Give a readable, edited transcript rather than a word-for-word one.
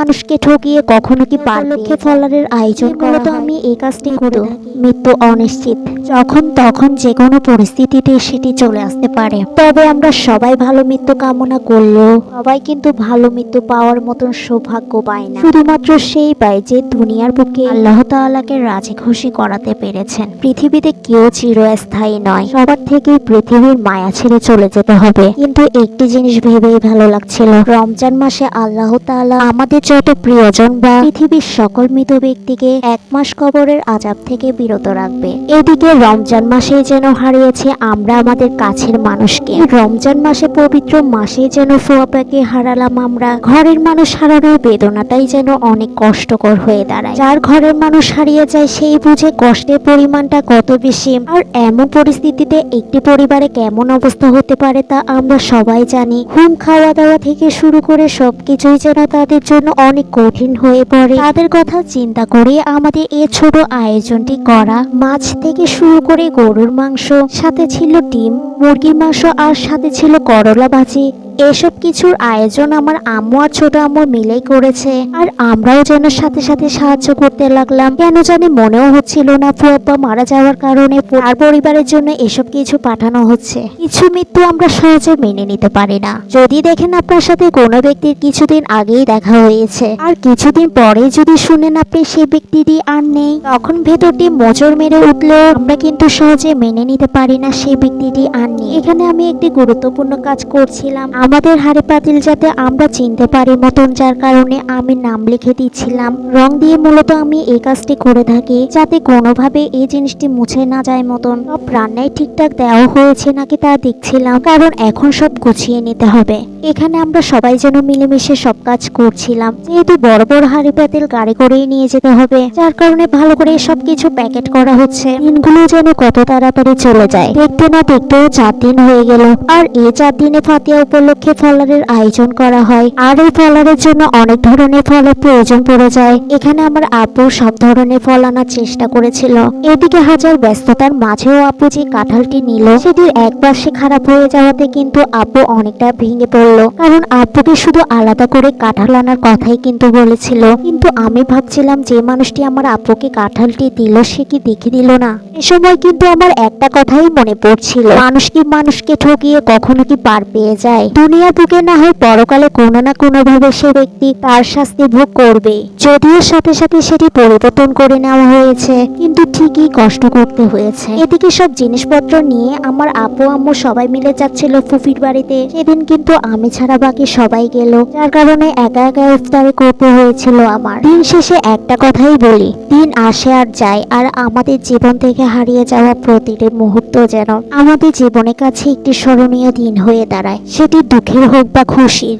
মানুষকে ঠকিয়ে কখনো কি উপলক্ষে ফলারের আয়োজন করা তো আমি এই কাজটি করে মৃত্যু অনিশ্চিত, যখন তখন যে কোনো পরিস্থিতিতে সেটি চলে আসতে পারে। তবে আমরা সবাই ভালো মৃত্যু কামনা করলেও সবাই কিন্তু ভালো মৃত্যু পাওয়ার মতন সৌভাগ্য পায় না। শুধুমাত্র সেই পায় যে দুনিয়ার বুকে আল্লাহ তাআলাকে রাজি খুশি করাতে পেরেছেন। পৃথিবীতে কেউ চিরস্থায়ী নয়, সবার থেকে পৃথিবীর মায়া ছেড়ে চলে যেতে হবে। কিন্তু একটি জিনিস ভেবেই ভালো লাগছিল, রমজান মাসে আল্লাহ তাআলা আমাদের যত প্রিয়জন বা পৃথিবীর সকল মৃত ব্যক্তিকে 1 মাস কবরের আযাব থেকে বিরত রাখবে। এদিকে রমজান মাসেই যেন হারিয়েছে আমরা আমাদের কাছের মানুষকে। রমজান মাসে পবিত্র মাসেই যেন ফুয়াপাকে হারালাম আমরা। ঘরের মানুষ হারানোর বেদনাটাই যেন অনেক কষ্টকর হয়ে দাঁড়ায়। যার ঘরের মানুষ হারিয়ে যায় সেই বুঝে কষ্টের পরিমাণটা কত বেশি। আর এমন পরিস্থিতিতে একটি পরিবারে কেমন অবস্থা হতে পারে তা আমরা সবাই জানি। ঘুম, খাওয়া দাওয়া থেকে শুরু করে সবকিছুই যেন তাদের জন্য অনেক কঠিন হয়ে পড়ে। তাদের কথা চিন্তা করে আমাদের এই ছোট আয়োজনটি করা। মাছ থেকে শুরু করে গরুর মাংস, সাথে ছিল ডিম, মুরগির মাংস আর সাথে ছিল করলা ভাজি। এসব কিছুর আয়োজন আমার আম্মু আর ছোট আম্মু মিলেই করেছে। আর আমরাও যেন সাথে সাথে সাহায্য করতে লাগলাম। কেন জানি মনেও হচ্ছিল না ফুয়াপ্পা মারা যাওয়ার কারণে আর পরিবারের জন্য এসব কিছু পাঠানো হচ্ছে। কিছু মৃত্যু আমরা সহজে মেনে নিতে পারি না। যদি দেখেন আপনার সাথে কোনো ব্যক্তির কিছুদিন আগেই দেখা হয়েছে আর কিছুদিন পরে যদি শুনেন আপনি সেই ব্যক্তিটি আর নেই, তখন ভেতরটি মোচড় মেরে উঠলেও আমরা কিন্তু সহজে মেনে নিতে পারি না সেই ব্যক্তিটি আর নেই। এখানে আমি একটি গুরুত্বপূর্ণ কাজ করছিলাম আমাদের হাড়ি পাতিল যাতে আমরা চিনতে পারি মতন, যার কারণে আমি নাম লিখে দিচ্ছিলাম রং দিয়ে। মূলত আমি এই কাজটি করে থাকি যাতে কোনোভাবে এই জিনিসটি মুছে না যায় মতন। সব রান্নায় ঠিকঠাক দেওয়া হয়েছে নাকি তা দেখছিলাম, কারণ এখন সব গুছিয়ে নিতে হবে। এখানে আমরা সবাই যেন মিলেমিশে সব কাজ করছিলাম, যেহেতু বড় বড় হাড়ি পাতিল গাড়ি করেই নিয়ে যেতে হবে, যার কারণে ভালো করে সবকিছু প্যাকেট করা হচ্ছে। দিনগুলো যেন কত তাড়াতাড়ি চলে যায়, দেখতে না দেখতেও 4 দিন হয়ে গেল। আর এই 4 দিনে ফাতিয়া উপলক্ষে ফলারের আয়োজন করা হয়। আর এই ফলারের জন্য অনেক ধরনের ফলের প্রয়োজন পড়ে যায়। এখানে আমার আপু সব ধরনের ফল আনার চেষ্টা করেছিল। এদিকে হাজার ব্যস্ততার মাঝেও আপু যে কাঁঠালটি নিল সেটির এক পাশে খারাপ হয়ে যাওয়াতে কিন্তু আপু অনেকটা ভেঙে পড়লো, কারণ আপুকে শুধু আলাদা করে কাঁঠাল আনার কথাই কিন্তু বলেছিল। কিন্তু আমি ভাবছিলাম যে মানুষটি আমার আপুকে কাঁঠালটি দিল সে কি দেখে দিল না। এ সময় কিন্তু আমার একটা কথাই মনে পড়ছিল, মানুষ কি মানুষকে ঠকিয়ে কখনো কি পার পেয়ে যায়? দুনিয়া বুকে না হয় পরকালে কোনো না কোনো ভাবে সে ব্যক্তি তার শাস্তি ভোগ করবে। যদিও সাথে সাথে সেটি পরিবর্তন করে নেওয়া হয়েছে, কিন্তু ঠিকই কষ্ট করতে হয়েছে। এদিকে সব জিনিসপত্র নিয়ে আমার আপু আম্মু সবাই মিলে যাচ্ছিল ফুফির বাড়িতে। সেদিন কিন্তু আমি ছাড়া বাকি সবাই গেল, যার কারণে একা একা ইফতারি করতে হয়েছিল আমার। দিন শেষে একটা কথাই বলি, দিন আসে আর যায়, আর আমাদের জীবন থেকে হারিয়ে যাওয়া প্রতিটি মুহূর্ত যেন আমাদের জীবনের কাছে একটি স্মরণীয় দিন হয়ে দাঁড়ায়, সেটি দুঃখের হোক বা খুশির।